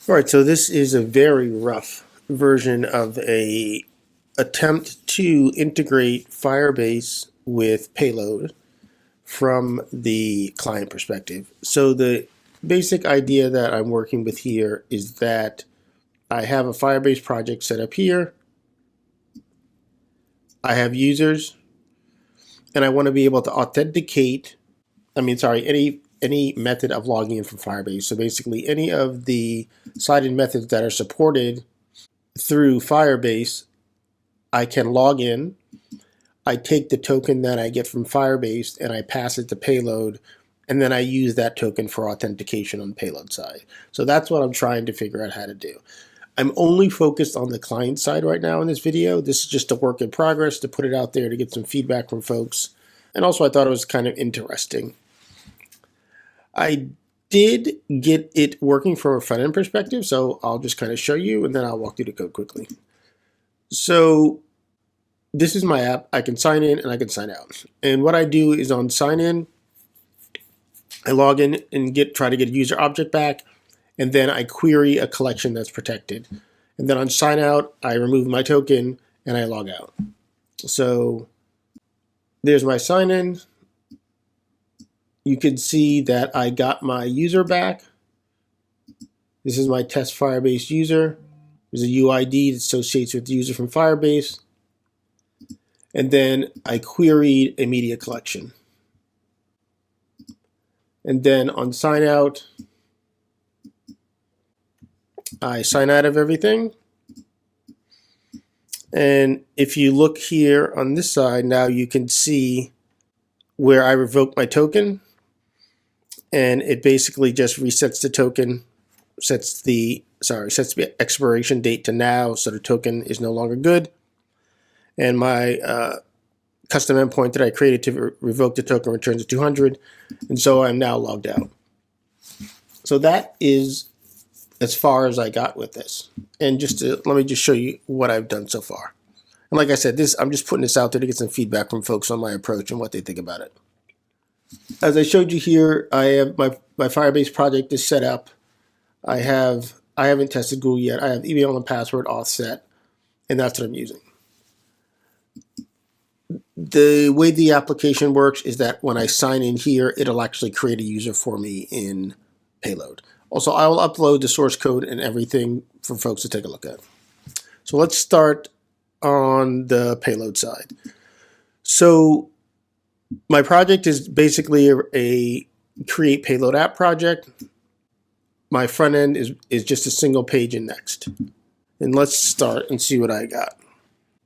All right, so this is a very rough version of a attempt to integrate Firebase with Payload from the client perspective. So the basic idea that I'm working with here is that I have a Firebase project set up here. I have users, and I want to be able to authenticate, any method of logging in from Firebase. So basically any of the sign-in methods that are supported through Firebase, I can log in. I take the token that I get from Firebase and I pass it to Payload, and then I use that token for authentication on the Payload side. So that's what I'm trying to figure out how to do. I'm only focused on the client side right now in this video. This is just a work in progress to put it out there to get some feedback from folks. And also I thought it was kind of interesting. I did get it working from a front-end perspective, so I'll just kind of show you and then I'll walk through the code quickly. So this is my app. I can sign in and I can sign out. And what I do is on sign in, I log in and try to get a user object back, and then I query a collection that's protected. And then on sign out, I remove my token and I log out. So there's my sign in. You can see that I got my user back. This is my test Firebase user. There's a UID that associates with the user from Firebase. And then I queried a media collection. And then on sign out, I sign out of everything. And if you look here on this side, now you can see where I revoke my token. And it basically just resets the token, sets the expiration date to now, so the token is no longer good. And my custom endpoint that I created to revoke the token returns a 200, and so I'm now logged out. So that is as far as I got with this. And let me just show you what I've done so far. And like I said, I'm just putting this out there to get some feedback from folks on my approach and what they think about it. As I showed you here, I have my Firebase project is set up. I haven't tested Google yet. I have email and password auth set, and that's what I'm using. The way the application works is that when I sign in here, it'll actually create a user for me in Payload. Also, I will upload the source code and everything for folks to take a look at. So let's start on the Payload side. So my project is basically a create payload app project. My front end is just a single page in Next. And let's start and see what I got.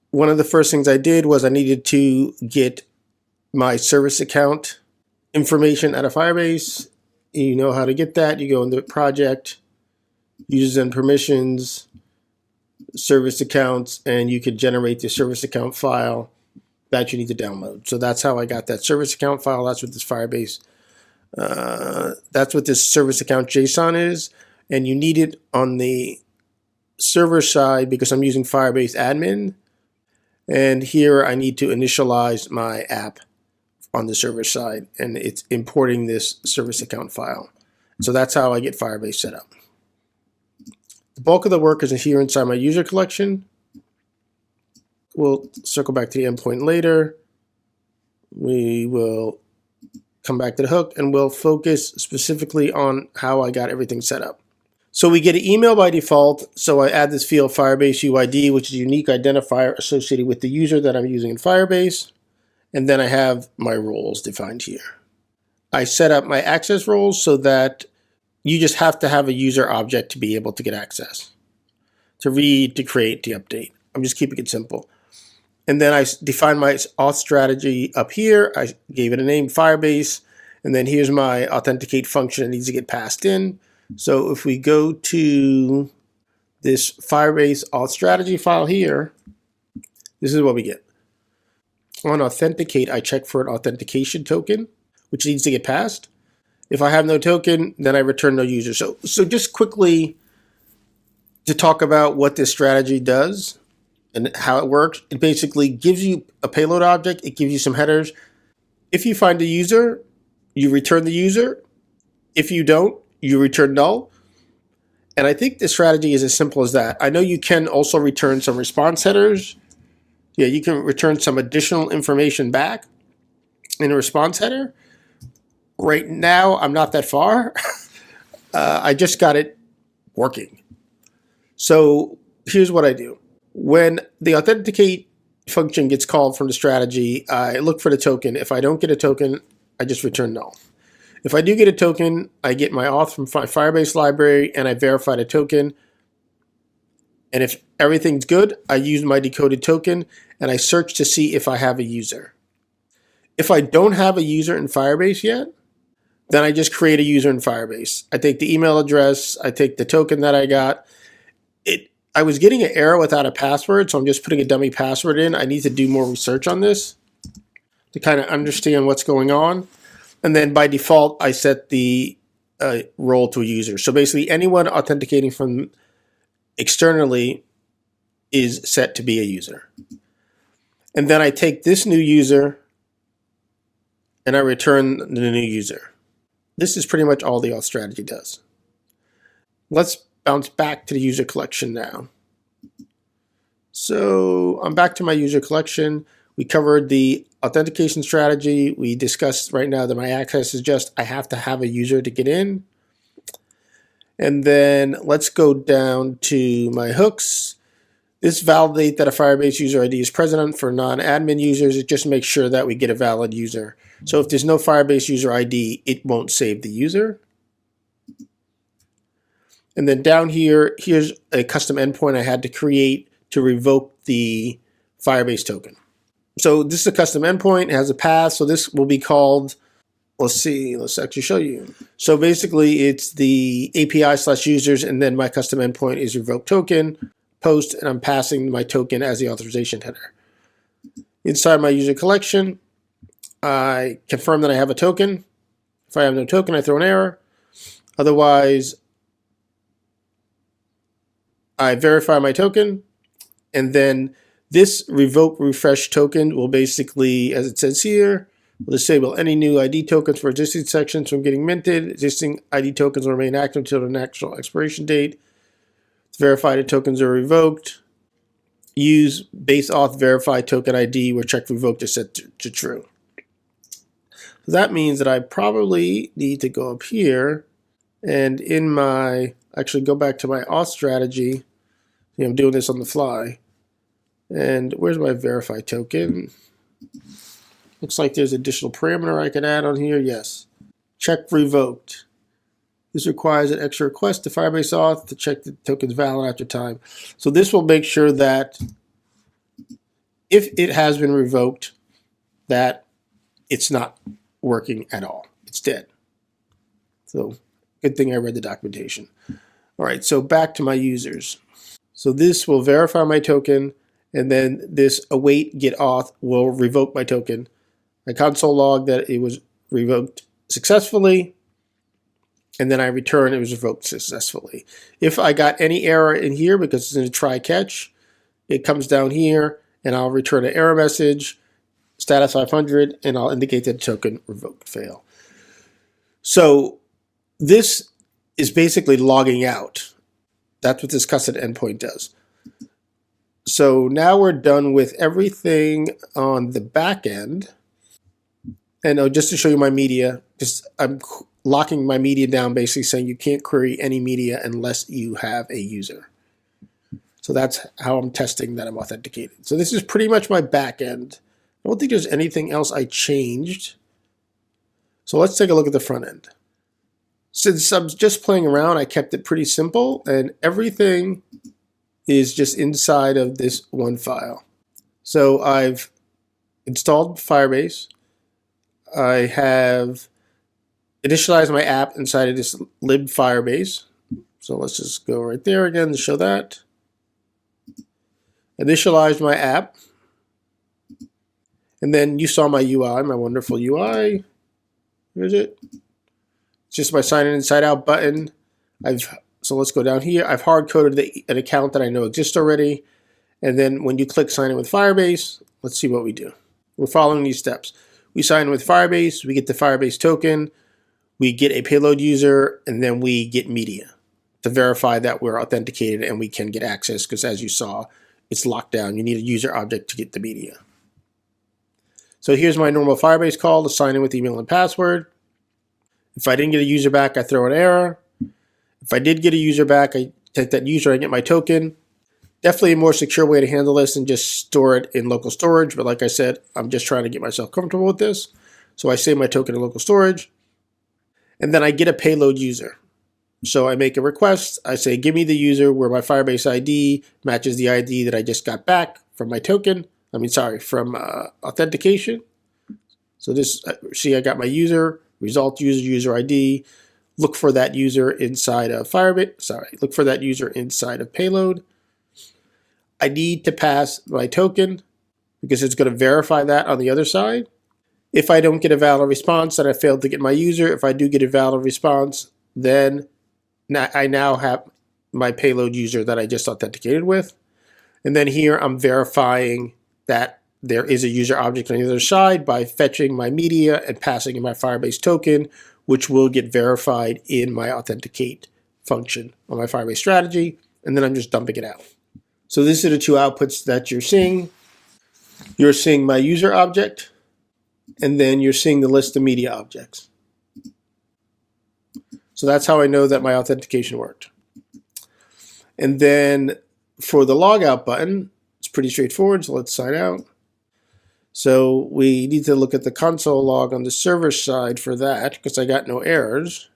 One of the first things I did was I needed to get my service account information out of Firebase. You know how to get that. You go into project, users and permissions, service accounts, and you could generate the service account file that you need to download. So that's how I got that service account file. That's what this Firebase, that's what this service account JSON is. And you need it on the server side because I'm using Firebase Admin. And here I need to initialize my app on the server side, and it's importing this service account file. So that's how I get Firebase set up. The bulk of the work is here inside my user collection. We'll circle back to the endpoint later. We will come back to the hook and we'll focus specifically on how I got everything set up. So we get an email by default. So I add this field Firebase UID, which is a unique identifier associated with the user that I'm using in Firebase. And then I have my roles defined here. I set up my access roles so that you just have to have a user object to be able to get access, to read, to create, to update. I'm just keeping it simple. And then I define my auth strategy up here. I gave it a name, Firebase. And then here's my authenticate function that needs to get passed in. So if we go to this Firebase auth strategy file here, this is what we get. On authenticate, I check for an authentication token, which needs to get passed. If I have no token, then I return no user. So just quickly to talk about what this strategy does and how it works. It basically gives you a payload object. It gives you some headers. If you find a user, you return the user. If you don't, you return null. And I think the strategy is as simple as that. I know you can also return some response headers. Yeah, you can return some additional information back in a response header. Right now, I'm not that far. I just got it working. So here's what I do. When the authenticate function gets called from the strategy, I look for the token. If I don't get a token, I just return null. If I do get a token, I get my auth from my Firebase library and I verify the token. And if everything's good, I use my decoded token and I search to see if I have a user. If I don't have a user in Firebase yet, then I just create a user in Firebase. I take the email address, I take the token that I got. I was getting an error without a password, so I'm just putting a dummy password in. I need to do more research on this to kind of understand what's going on. And then by default, I set the role to a user. So basically anyone authenticating from externally is set to be a user. And then I take this new user and I return the new user. This is pretty much all the auth strategy does. Let's bounce back to the user collection now. So I'm back to my user collection. We covered the authentication strategy. We discussed right now that my access is just, I have to have a user to get in. And then let's go down to my hooks. This validates that a Firebase user ID is present for non-admin users. It just makes sure that we get a valid user. So if there's no Firebase user ID, it won't save the user. And then down here, here's a custom endpoint I had to create to revoke the Firebase token. So this is a custom endpoint. It has a path. So this will be called, let's see, let's actually show you. So basically it's the API/users, and then my custom endpoint is revoke token, post, and I'm passing my token as the authorization header. Inside my user collection, I confirm that I have a token. If I have no token, I throw an error. Otherwise, I verify my token, and then this revoke refresh token will basically, as it says here, will disable any new ID tokens for existing sections from getting minted. Existing ID tokens will remain active until the natural expiration date. To verify the tokens are revoked, use base auth verify token ID where check revoked is set to true. So that means that I probably need to go up here and in my, actually go back to my auth strategy. I'm doing this on the fly. And where's my verify token? Looks like there's additional parameter I can add on here. Yes. Check revoked. This requires an extra request to Firebase Auth to check the token's valid after time. So this will make sure that if it has been revoked, that it's not working at all. It's dead. So good thing I read the documentation. All right, so back to my users. So this will verify my token, and then this await get auth will revoke my token. I console log that it was revoked successfully, and then I return it was revoked successfully. If I got any error in here because it's in a try catch, it comes down here and I'll return an error message, status 500, and I'll indicate that the token revoked fail. So this is basically logging out. That's what this custom endpoint does. So now we're done with everything on the back end. And just to show you my media, I'm locking my media down, basically saying you can't query any media unless you have a user. So that's how I'm testing that I'm authenticated. So this is pretty much my back end. I don't think there's anything else I changed. So let's take a look at the front end. Since I'm just playing around, I kept it pretty simple, and everything is just inside of this one file. So I've installed Firebase. I have initialized my app inside of this lib Firebase. So let's just go right there again to show that. Initialized my app. And then you saw my UI, my wonderful UI. Here's it. It's just my sign in and sign out button. So let's go down here. I've hard-coded an account that I know exists already. And then when you click sign in with Firebase, let's see what we do. We're following these steps. We sign in with Firebase, we get the Firebase token, we get a payload user, and then we get media. to verify that we're authenticated and we can get access, because as you saw, it's locked down. You need a user object to get the media. So here's my normal Firebase call to sign in with email and password. If I didn't get a user back, I throw an error. If I did get a user back, I take that user, I get my token. Definitely a more secure way to handle this than just store it in local storage. But like I said, I'm just trying to get myself comfortable with this. So I save my token in local storage. And then I get a payload user. So I make a request. I say, give me the user where my Firebase ID matches the ID that I just got back from my token. From authentication. So this, see, I got my user, result user ID. Look for that user inside of Firebase. Look for that user inside of Payload. I need to pass my token because it's going to verify that on the other side. If I don't get a valid response, then I failed to get my user. If I do get a valid response, then I now have my payload user that I just authenticated with. And then here I'm verifying that there is a user object on the other side by fetching my media and passing in my Firebase token, which will get verified in my authenticate function on my Firebase strategy. And then I'm just dumping it out. So these are the two outputs that you're seeing. You're seeing my user object, and then you're seeing the list of media objects. So that's how I know that my authentication worked. And then for the logout button, it's pretty straightforward, so let's sign out. So we need to look at the console log on the server side for that, because I got no errors.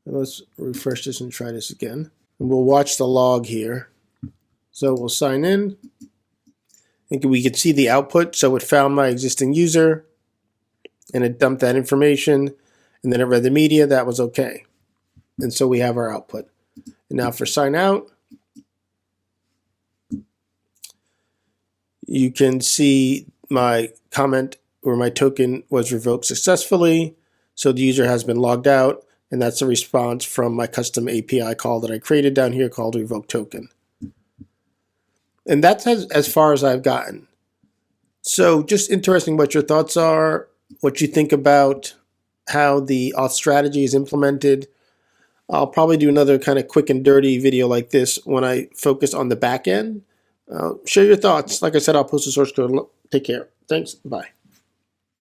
Let's refresh this and try this again. And we'll watch the log here. So we'll sign in. And we can see the output. So it found my existing user, and it dumped that information, and then it read the media. That was okay. And so we have our output. And now for sign out, you can see my comment where my token was revoked successfully. So the user has been logged out, and that's a response from my custom API call that I created down here called revoke token. And that's as far as I've gotten. So just interesting what your thoughts are, what you think about how the auth strategy is implemented. I'll probably do another kind of quick and dirty video like this when I focus on the back end. Share your thoughts. Like I said, I'll post the source code. Take care. Thanks. Bye.